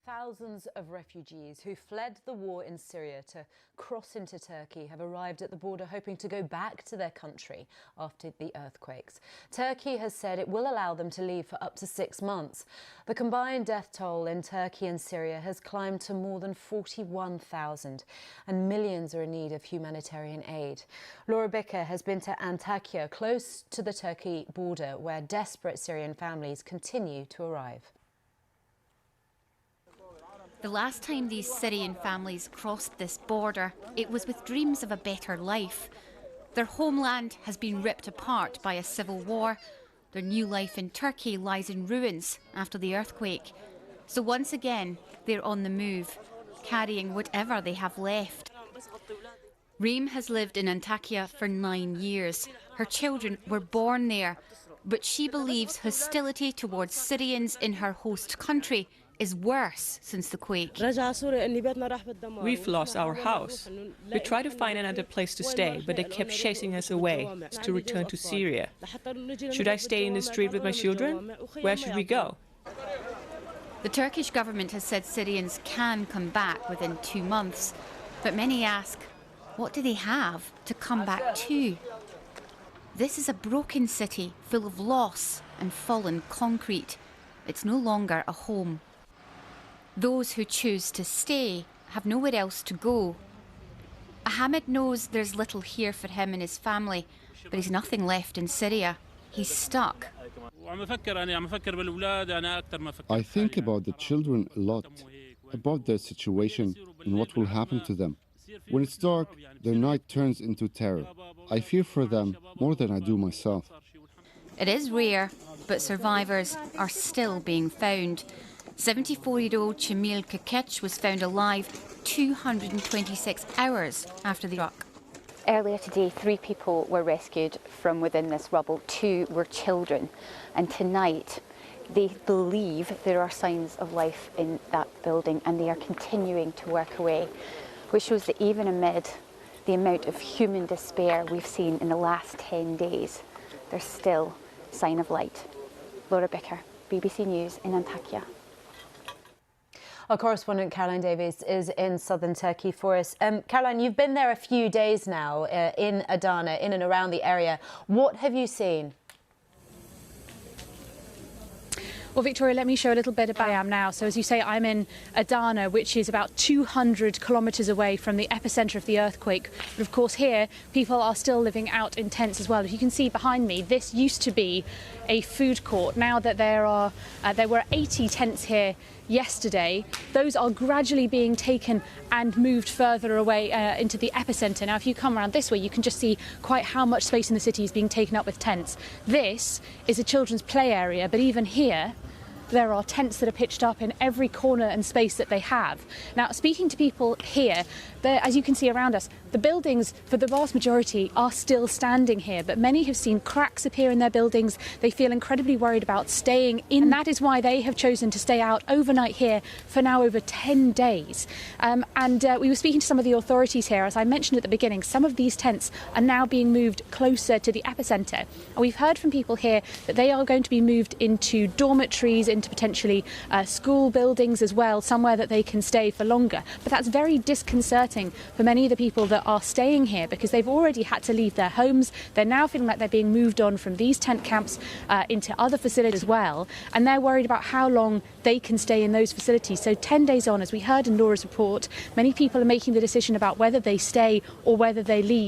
Thousands of refugees who fled the war in Syria to cross into Turkey have arrived at the border hoping to go back to their country after the earthquakes. Turkey has said it will allow them to leave for up to 6 months. The combined death toll in Turkey and Syria has climbed to more than 41,000 and millions are in need of humanitarian aid. Laura Bicker has been to Antakya, close to the Turkey border, where desperate Syrian families continue to arrive. The last time these Syrian families crossed this border, it was with dreams of a better life. Their homeland has been ripped apart by a civil war. Their new life in Turkey lies in ruins after the earthquake. So once again, they're on the move, carrying whatever they have left. Reem has lived in Antakya for 9 years. Her children were born there, but she believes hostility towards Syrians in her host country is worse since the quake. We've lost our house. We tried to find another place to stay, but they kept chasing us away to return to Syria. Should I stay in the street with my children? Where should we go? The Turkish government has said Syrians can come back within 2 months, but many ask, what do they have to come back to? This is a broken city full of loss and fallen concrete. It's no longer a home. Those who choose to stay have nowhere else to go. Ahmed knows there's little here for him and his family, but he's nothing left in Syria. He's stuck. I think about the children a lot, about their situation and what will happen to them. When it's dark, their night turns into terror. I fear for them more than I do myself. It is rare, but survivors are still being found. 74-year-old Chamil Kakech was found alive 226 hours after the rock. Earlier today, 3 people were rescued from within this rubble. 2 were children. And tonight, they believe there are signs of life in that building and they are continuing to work away, which shows that even amid the amount of human despair we've seen in the last 10 days, there's still a sign of light. Laura Bicker, BBC News in Antakya. Our correspondent Caroline Davies is in southern Turkey for us. Caroline, you've been there a few days now in Adana, in and around the area. What have you seen? Well, Victoria, let me show a little bit about where I am now. So as you say, I'm in Adana, which is about 200 kilometres away from the epicentre of the earthquake. But of course here, people are still living out in tents as well. As you can see behind me, this used to be a food court. Now that there were 80 tents here yesterday, those are gradually being taken and moved further away into the epicentre. Now, if you come around this way, you can just see quite how much space in the city is being taken up with tents. This is a children's play area, but even here, there are tents that are pitched up in every corner and space that they have. Now, speaking to people here, as you can see around us, the buildings, for the vast majority, are still standing here, but many have seen cracks appear in their buildings. They feel incredibly worried about staying in. And that is why they have chosen to stay out overnight here for now over 10 days. We were speaking to some of the authorities here. As I mentioned at the beginning, some of these tents are now being moved closer to the epicentre. And we've heard from people here that they are going to be moved into dormitories, into potentially school buildings as well, somewhere that they can stay for longer. But that's very disconcerting for many of the people that are staying here because they've already had to leave their homes. They're now feeling like they're being moved on from these tent camps into other facilities as well, and they're worried about how long they can stay in those facilities. So 10 days on, as we heard in Laura's report, many people are making the decision about whether they stay or whether they leave.